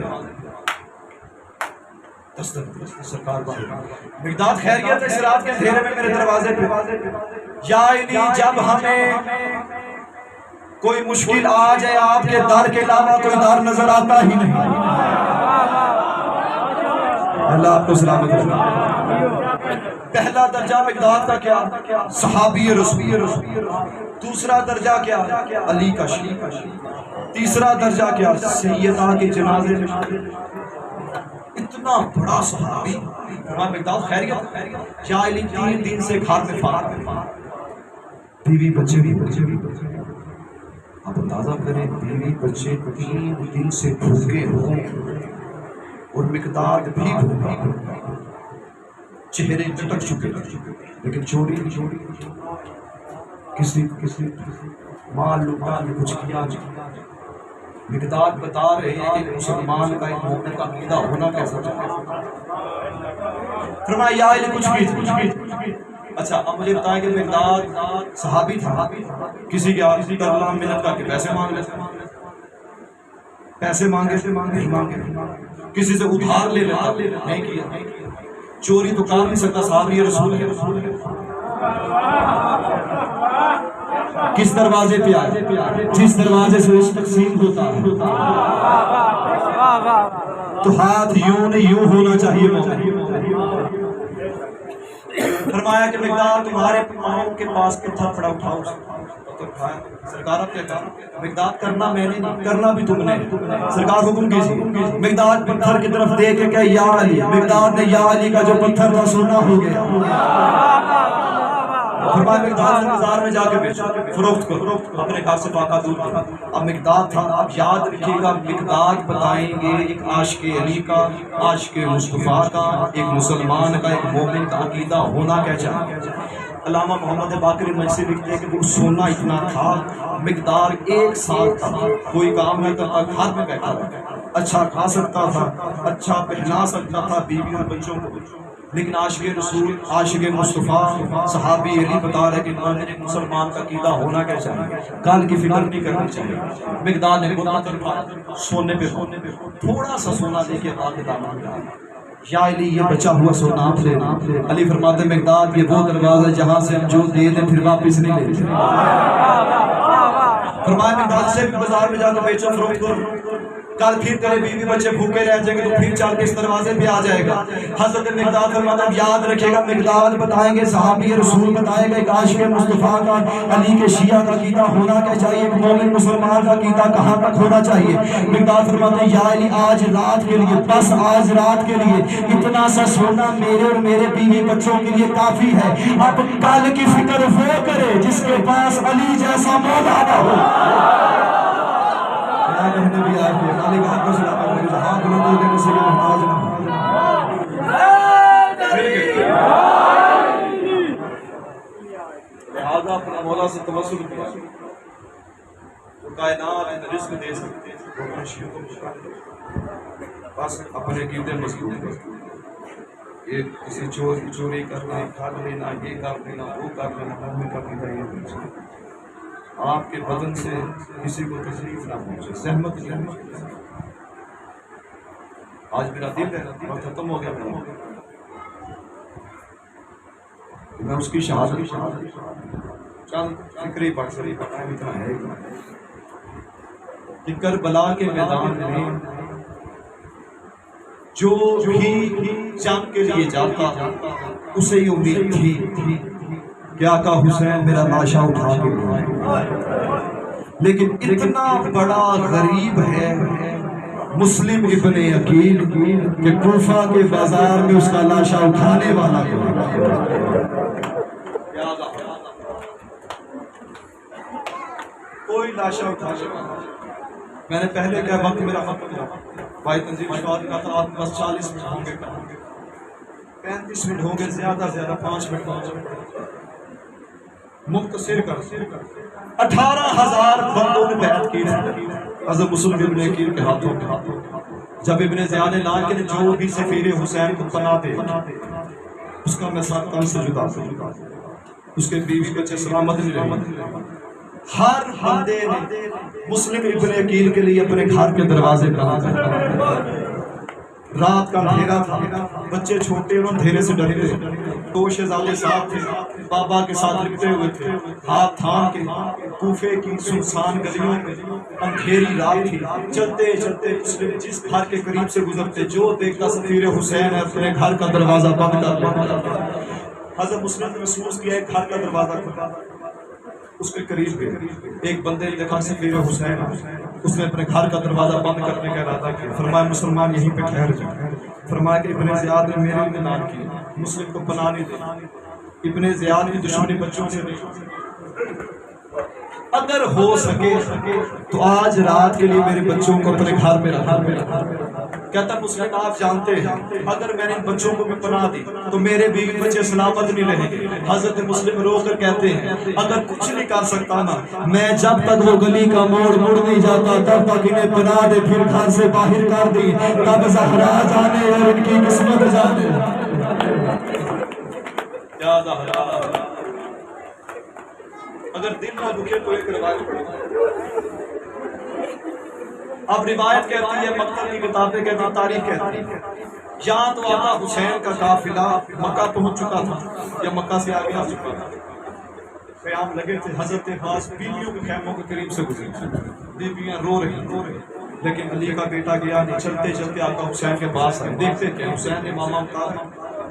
سرکار مقداد خیریت اس رات کے اندھیرے میں میرے دروازے پہ یا علی جب ہمیں کوئی مشکل آ جائے آپ کے در کے علاوہ کوئی در نظر آتا ہی نہیں. اللہ آپ کو سلامت رکھے. پہلا درجہ مقداد کا کیا صحابی رسول. دوسرا درجہ کیا علی کا شیعہ. تیسرا درجہ کیا سیدہ کے جنازے میں اتنا بڑا صحابی مقداد خیریت یا علی 3 دن سے گھر میں فارغ بیوی بچے آپ اندازہ کریں بیوی بچے 3 دن سے بھوکے ہوں اور مقداد بھی بھوکا چہرے چٹک چکے لیکن چوری کسی مال لوٹا نے کچھ کیا. مقداد بتا رہے ہیں کہ مسلمان کا ایک مومن کا عقیدہ ہونا کیسا چاہیے. فرمایا یا علی کچھ بھی اچھا اب مجھے بتائیں کہ مقداد صحابی تھا کسی کے اللہ منت کر کے پیسے مانگ لیتے پیسے مانگے نہیں مانگے، کسی سے ادھار لے لیتا نہیں کیا، چوری تو کر نہیں سکتا، صحابی رسول ہے۔ کس دروازے پہ آئے؟ جس دروازے سے رزق تقسیم ہوتا ہے، تو ہاتھ یوں نہیں یوں ہونا چاہیے مومن۔ فرمایا کہ مقداد تمہارے پاؤں کے پاس پتھر پڑا، اٹھاؤ سرکار کیا کہا؟ مقداد کرنا میں نے نہیں، کرنا بھی تم نے، سرکار حکم کیجیے۔ مقداد پتھر کی طرف دیکھ کے کہ یا علی، مقداد نے یا علی کا جو پتھر تھا سونا ہو گیا۔ فرمایا مقداد بازار میں جا کے بیچو، فروخت کرو، اپنے گھر سے فاقہ دور کرو۔ اب مقداد تھا، اب یاد رکھیے گا مقداد بتائیں گے ایک عاشق علی کا، عاشق مصطفیٰ کا، ایک مسلمان کا، ایک مومن کا عقیدہ ہونا کیا چاہیے۔ علامہ محمد باقر مجلسی لکھتے ہیں کہ وہ سونا اتنا تھا، مقدار ایک سال تھا، کوئی کام نہ کرتا، گھر میں بیٹھا تھا، اچھا کھا سکتا تھا، اچھا پہنا سکتا تھا بیوی اور بچوں کو، لیکن عاشق رسول، عاشق مصطفیٰ، صحابی علی بتا رہے کہ ایک مسلمان کا عقیدہ ہونا کیا چاہیے، کل کی فکر نہیں کرنی چاہیے۔ مقدار نے سونے پہ تھوڑا سا سونا دے کے آگے دامن ڈالا، یا علی یہ بچا ہوا سونا آپ لے لیں۔ علی فرماتے مقداد یہ وہ دروازہ جہاں سے ہم جو دے دیں پھر واپس نہیں لیتے۔ فرمایا مقداد سے بازار میں جا کے بیچو، فروخت کرو، کل پھر تیرے بیوی بچے بھوکے رہ جائیں گے تو پھر چل کے اس دروازے پہ آ جائے گا۔ حضرت مقداد فرماتا ہے یاد رکھے گا، مقداد بتائیں گے، صحابی رسول بتائے گا، ایک عاشق مصطفیٰ کا، علی کے شیعہ کا عقیدہ ہونا کیا چاہیے، ایک مومن مسلمان کا عقیدہ کہاں تک ہونا چاہیے۔ مقداد فرماتے ہیں یا علی آج رات کے لیے، بس آج رات کے لیے اتنا سا سونا میرے اور میرے بیوی بچوں کے لیے کافی ہے، اب کل کی فکر وہ کرے جس کے پاس علی جیسا مولا نہ ہو۔ کہنے بھی آئے تھے علی کا حق سنا پڑھنے کے ہاتھ بلند ہو کے کسی کے محتاج نہ ہو۔ لہذا اپنا مولا سے توسل کیا، وہ کائنات میں رزق دے سکتے ہیں، وہ خوشیوں کو بس اپنے عقیدے مضبوط کر، یہ کسی چور کی چوری کرنا، کھا لینا، یہ کر لینا، وہ کر لینا، مومن کا عقیدہ یہ نہیں چاہیے۔ آپ کے بدن سے کسی کو تکلیف نہ پہنچے، زحمت نہیں پہنچے۔ آج میرا دل ہے اور ختم ہو گیا، میں اس کی شہادت چند فکری پڑھ سکتی ٹائم اتنا ہے کہ کربلا کے میدان میں جو بھی جنگ کے لیے جاتا اسے یہ امید تھی کہ آقا حسین میرا لاشا اٹھا کے لائے، لیکن اتنا بڑا غریب ہے مسلم ابن عقیل کہ کوفہ کے بازار میں اس کا لاشا اٹھانے والا کوئی لاشا اٹھانے والا۔ میں نے پہلے کیا وقت میرا ختم ہوا، بھائی تنظیم شواد کا تھا، آپ بس 40 منٹ ہوں گے، 35 منٹ ہوں گے، زیادہ زیادہ 5 منٹ مختصر کر 18,000 بندوں نے بیعت کی حضرت مسلم ابن عقیل کے ہاتھوں کے۔ جب ابن زیاد نے اعلان کیا جو بھی سفیر حسین کو پناہ دے اس کا میں ساتھ تن سے جدا کروں، اس کے بیوی بچے سلامت نہیں رہے۔ ہر بندے نے مسلم ابن عقیل کے لیے اپنے گھر کے دروازے پر، رات کا اندھیرا تھا، بچے چھوٹے اور اندھیرے سے ڈرتے، 2 شہزادے ساتھ تھے، بابا کے ساتھ لکھتے ہوئے تھے، ہاتھ تھام کے کوفے کی سنسان گلیوں میں اندھیری رات تھی، چلتے چلتے مسلم جس گھر کے قریب سے گزرتے جو دیکھتا سفیر حسین اپنے گھر کا دروازہ بند کر لیتا۔ حضرت مسلم نے محسوس کیا ایک گھر کا دروازہ کھلا، اس کے قریب گئے، ایک بندے نے دیکھا سفیر حسین، اس نے اپنے گھر کا دروازہ بند کرنے کا ارادہ کیا۔ فرمایا مسلمان یہیں پہ ٹھہر جائے۔ فرمایا کہ ابن زیاد نے میرے لیے اعلان کیا مسلم کو پناہ نہیں دے، ابن زیاد کی دشمنی بچوں سے نہیں، اگر ہو سکے تو آج رات کے لیے میرے بچوں کو اپنے گھر میں رکھا۔ کہتا مسلم آپ جانتے ہیں اگر میں نے ان بچوں کو بھی پناہ دی تو میرے بیوی بچے سلامت نہیں رہیں گے۔ حضرت مسلم رو کر کہتے ہیں اگر کچھ نہیں کر سکتا نا، میں جب تک وہ گلی کا موڑ مڑ نہیں جاتا تب تک انہیں پناہ دے، پھر گھر سے باہر کر دی، تب زہرا جانے اور ان کی قسمت جانے۔ کیا زہرا، اگر دل نہ دکھے تو ایک روایت پڑھو، اب روایت کہتی ہے، مکتب کی کتابیں کہتی ہیں، تاریخ کہتی ہے، یہاں تو آقا حسین کا قافلہ مکہ پہنچ چکا تھا یا مکہ سے آگے آ چکا تھا، قیام لگے تھے، حضرت عباس بیویوں کے خیموں کے قریب سے گزرے، بیویاں رو رہی، لیکن علی کا بیٹا گیا نہیں، چلتے چلتے آقا حسین کے پاس آئے، دیکھتے کہ حسین امامہ کا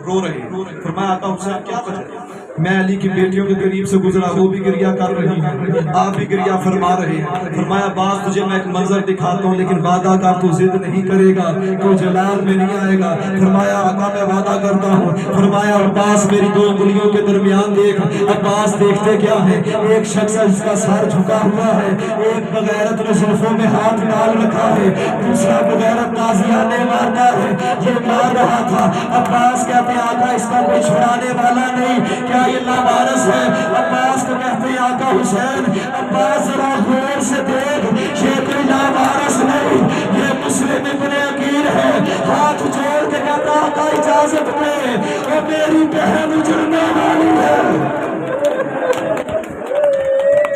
رو رہے، فرمایا آقا حسین کیا وجہ؟ میں علی کی بیٹیوں کے قریب سے گزرا، وہ بھی گریہ کر رہی ہیں، آپ بھی گریہ فرما رہے ہیں، فرمایا عباس تجھے میں ایک منظر دکھاتا ہوں، لیکن وعدہ کر تو ضد نہیں کرے گا، تو جلال میں نہیں آئے گا، فرمایا آقا میں وعدہ کرتا ہوں، فرمایا عباس میری دو انگلیوں کے درمیان دیکھ، عباس دیکھتے کیا ہے؟ ایک شخص ہے جس کا سر جھکا ہوا ہے، ایک بغیرت نے زلفوں میں ہاتھ ڈال رکھا ہے، دوسرا بغیرت تازیانے مارتا ہے، یہ مار رہا تھا، عباس کہتے ہیں آقا اس کا کوئی چھڑانے والا نہیں، کیا یہ لاوارث ہے؟ عباس کو کہتے ہیں آقا حسین عباس ذرا غور سے دیکھ، یہ کوئی لاوارث نہیں، یہ مسلم ابن عقیل ہے، ہاتھ جوڑ کے کہتا آقا اجازت دے، وہ میری بہن اجڑنے والی ہے،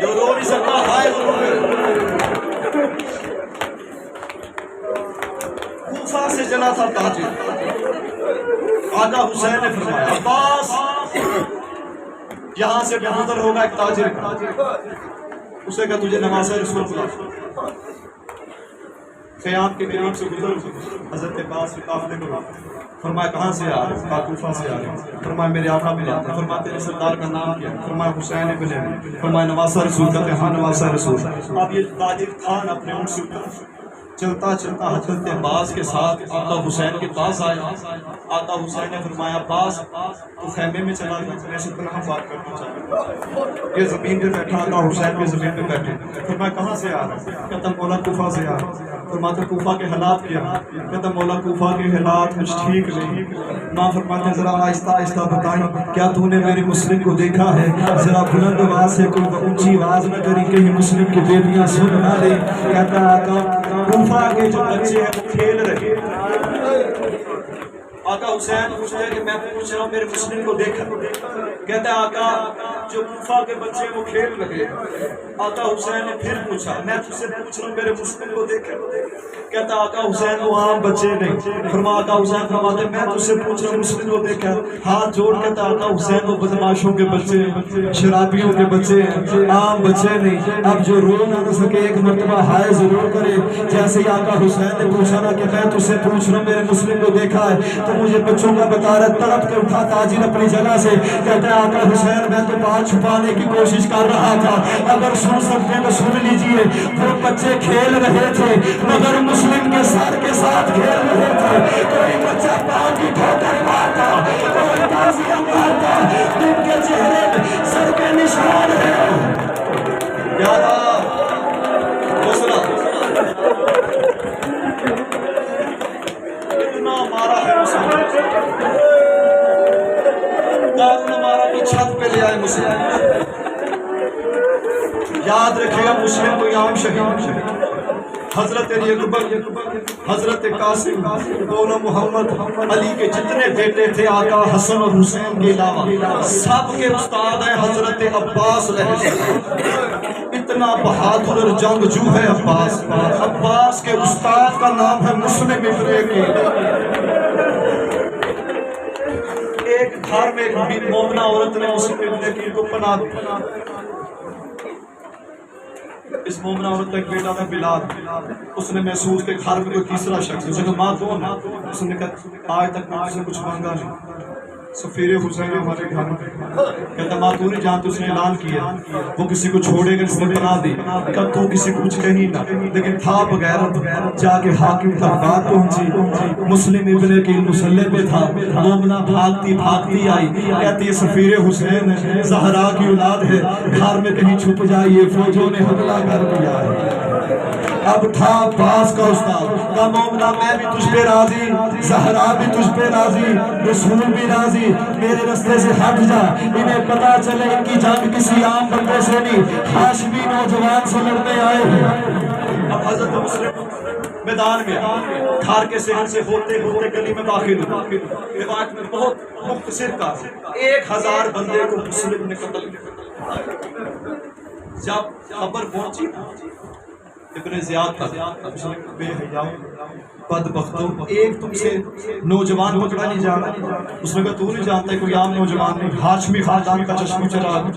جو رو نہیں سکتا ہائے کوفہ سے جلا تھا تاجر، آقا حسین نے فرمایا عباس یہاں سے بہتر ہوگا ایک تاجر کا، اسے کہا تجھے نماز رسول بلا، خیام کے قریب سے گزر، حضرت عباس کے قافلے کو فرمایا کہاں سے آ رہے؟ کہا کوفہ سے آ رہے، فرمایا میرے آقا ملاتے، فرمایا تیرے سردار کا نام کیا؟ فرمایا حسین ابن علی، فرمایا نواسہ رسول، کہتے ہیں ہاں نواسہ رسول، اب یہ تاجر خان اپنے اونٹ سے اترا، چلتا چلتا حضرت عباس کے ساتھ آقا حسین کے پاس آیا، آقا حسین نے فرمایا عباس تو خیمے میں چلا گیا، میں سے تنہا بات کرنا چاہتا ہوں، یہ زمین پہ بیٹھا، آقا حسین بھی زمین پہ بیٹھے، فرمایا کہاں سے آ رہا؟ کہتا مولا کوفہ سے آ رہا، فرماتے کوفہ کے حالات کیا؟ کہتا مولا کوفہ کے حالات کچھ ٹھیک نہیں، ماں فرماتے ذرا آہستہ آہستہ بتائیں کیا تو نے میرے مسلم کو دیکھا ہے؟ ذرا بلند آواز سے کوئی اونچی آواز نہ کری کہیں مسلم کی بیٹیاں سن نہ لیں، کہتا آقا کوفہ کے جو بچے ہیں وہ کھیل رہے، آقا حسین پوچھتے ہیں کہ میں پوچھ رہا ہوں میرے مسلم کو دیکھا، کہتا ہے آقا جو کوفہ کے بچے وہ کھیل رہے، آقا حسین نے پھر پوچھا میں تجھ سے پوچھ رہا ہوں میرے مسلم کو دیکھا، کہتا آقا حسین وہ عام بچے نہیں، فرما آقا حسین فرماتے میں تجھ سے پوچھ رہا ہوں مسلم کو دیکھا، ہاتھ جوڑ کہتا آقا حسین وہ بدماشوں کے بچے ہیں، شرابیوں کے بچے ہیں، عام بچے نہیں، اب جو رو نہ سکے ایک مرتبہ ہائے ضرور کرے، جیسے ہی آقا حسین نے پوچھا نا کہ میں تجھ سے پوچھ رہا ہوں میرے مسلم کو دیکھا ہے تو مجھے بچوں کا بتا رہا، تڑپ کے اٹھا تاجر اپنی جگہ سے، کہتا ہے آقا حسین میں تو بات چھپانے کی کوشش کر رہا تھا، اگر سن سکتے تو سن لیجئے، وہ بچے کھیل رہے تھے مگر مسلم کے سر کے ساتھ کھیل رہے تھے، کوئی بچہ پاؤں کی ٹھوکر مارتا، کوئی تازیاں مارتا، ان کے چہرے میں سر کے نشان ہیں، یادا حوصلہ اتنا مارا ہے مسلم، دارو نہ مارا تو چھت پہ لے آئے مسلم، یاد رکھے گا مسلم کوئی عام شہید، حضرت علی اکبر، حضرت قاسم، دونوں محمد علی کے جتنے بیٹے تھے آقا حسن اور حسین کے علاوہ سب کے استاد ہیں حضرت عباس علیہ السلام، اتنا بہادر اور جنگجو ہے عباس، عباس کے استاد کا نام ہے مسلم ابن عقیل، ایک گھر میں ایک مومنہ عورت نے مسلم ابن عقیل کو پناہ دی، اس مومنہ عورت کا ایک بیٹا تھا بلال، اس نے محسوس کہ گھر میں کوئی تیسرا شخص، اسے کہا ماں کون ہے؟ اس نے کہا آج تک میں سے کچھ مانگا نہیں، سفیر حسین ہمارے گھر میں، کہتا ماں تو نہیں جانتی اس نے اعلان کیا وہ کسی کو چھوڑے گا، اس نے بنا دی، کہا تو کسی کو کچھ کہیں نہ، لیکن تھا بغیرت، جا کے حاکم تک بات پہنچی، مسلم ابن عقیل مسلح پہ تھا، مومنہ بھاگتی بھاگتی آئی، کہتی ہے سفیر حسین زہرا کی اولاد ہے، گھر میں کہیں چھپ جائیے فوجوں نے حملہ کر دیا ہے، اب تھا عباس کا استاد، کہا مومنہ میں بھی تجھ پہ راضی، زہرا بھی تجھ پہ راضی، رسول بھی راضی، میرے رستے سے ہٹ جا، انہیں پتا چلے ان کی جنگ کسی عام بندے سے نہیں، ہاشمی نوجوان سے لڑنے آئے ہیں۔ اب حضرت مسلم میدان میں گھر کے صحن سے ہوتے ہوتے گلی میں داخل ہوئے، روایت میں بہت مختصر کا 1000 بندے کو مسلم نے قتل کیا، جب خبر پہنچی ابن زیاد تھا بے حیاؤ بدبختوں، ایک تم سے نوجوان پکڑا نہیں جا رہا، اس نے کہا تو نہیں جانتا کوئی عام نوجوان نہیں، ہاشمی خاندان کا چشم چراغ،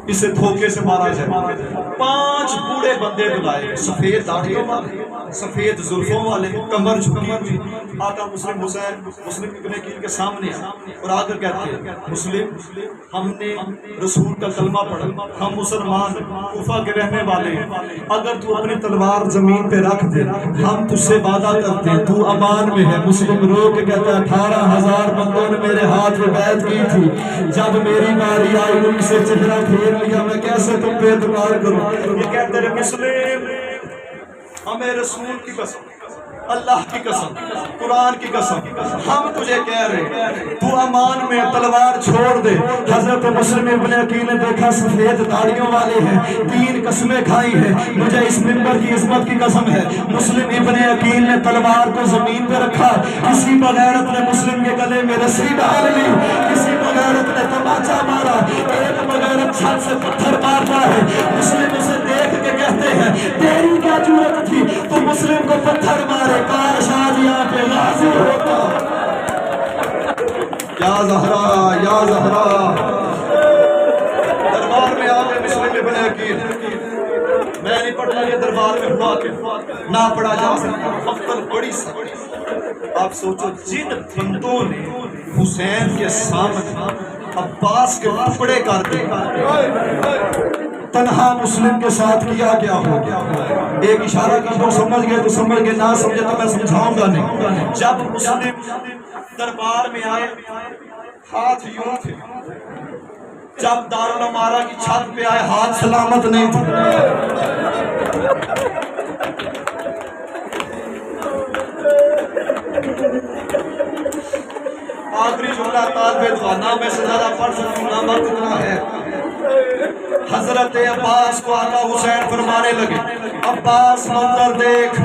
اسے دھوکے سے مارا جائے۔ 5 بوڑھے بندے بلائے، سفید داڑھیوں والے، سفید زلفوں والے، کمر جھکی ہوئی۔ آقا مسلم حسین مسلم ابن عقیل کے سامنے اور آ کر کہتے ہیں مسلم ہم نے رسول کا کلمہ پڑھا، ہم مسلمان کوفہ کے رہنے والے ہیں، اگر تو اپنی تلوار زمین پہ رکھ دے ہم تجھ سے وعدہ کرتے ہیں تو امان میں ہے۔ مسلم رو کے کہتا ہے 18,000 بندوں نے میرے ہاتھ میں بیعت کی تھی، جب میری باری آئی ان سے چہرہ پھیر لیا، میں کیسے تم پہ اعتبار کروں؟ یہ کہتے ہیں مسلم ہمیں رسول کی قسم، اللہ کی قسم، قرآن کی قسم، ہم تجھے کہہ رہے ہیں تو امان میں تلوار چھوڑ دے۔ حضرت مسلم ابن عقیل نے دیکھا سفید داڑھیوں والے ہیں، 3 قسمیں کھائی ہیں، مجھے اس منبر کی عظمت کی قسم ہے۔ مسلم ابن عقیل نے تلوار کو زمین پہ رکھا، کسی بغیرت نے مسلم کے گلے میں رسی ڈال لی، کسی بغیرت نے تماچا مارا، ایک بغیرت چھت سے پتھر مارتا ہے، مسلم اسے دیکھ کے کہتے ہیں تیری کیا جرأت تھی تو مسلم کو پتھر مارے، کاش آج یہاں پہ حاضر ہوتا۔ یا زہرا یا زہرا، دربار میں آ کے مسلم ابن عقیل، میں نہیں پڑھتا یہ دربار میں ہوا کہ نہ پڑھا جا سکتا، مقتل بڑی سخت۔ آپ سوچو جن بندوں نے حسین کے سامنے عباس کے ٹکڑے کر دے، تنہا مسلم کے ساتھ کیا کیا ہو گیا؟ ایک اشارہ کی جو سمجھ گئے تو سمجھ گئے، نہ سمجھے تو میں سمجھاؤں گا نہیں۔ جب مسلم دربار میں آئے ہاتھ یوں تھے، جب دارالعمارہ کی چھت پہ آئے ہاتھ سلامت نہیں تھے۔ آخری جملہ طالب دعا، نہ میں سے زیادہ پڑھ سکوں نہ وقت اتنا ہے۔ حضرت عباس کو آقا حسین فرمانے لگے عباس منظر دیکھ،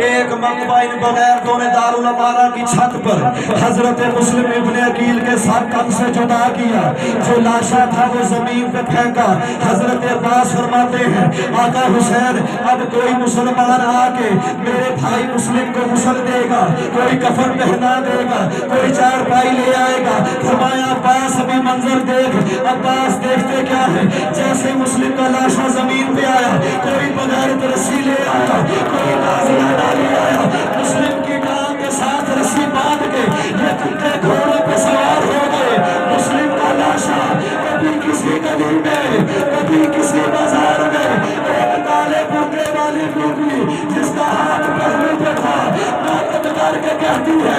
ایک مکتبہ ان بغیرتوں نے دارالعمارہ کی چھت پر حضرت مسلم ابن عقیل کے ساتھ کم سے جدا کیا، جو لاشا تھا وہ زمین پہ پھینکا۔ حضرت عباس فرماتے ہیں آقا حسین اب کوئی مسلمان آ کے میرے بھائی مسلم کو غسل دے گا، کوئی کفن پہنا دے گا، کوئی چارپائی لے آئے گا۔ فرمایا عباس ابھی منظر دیکھ۔ عباس دیکھتے کیا ہے، جیسے مسلم کا لاشا زمین پہ آیا کوئی بغیرت رسی لے آیا، کوئی نازیہ ڈالی آیا، مسلم کی ٹانگ کے ساتھ رسی باندھ کے یہ کتے گھوڑے پہ سوار ہو گئے۔ مسلم کا لاشا کبھی کسی گلی میں کبھی کسی بازار میں، ایک کالے برقعے والی لوگی جس کا ہاتھ پہلو پہ تھا ناقد کر کے کہتی ہے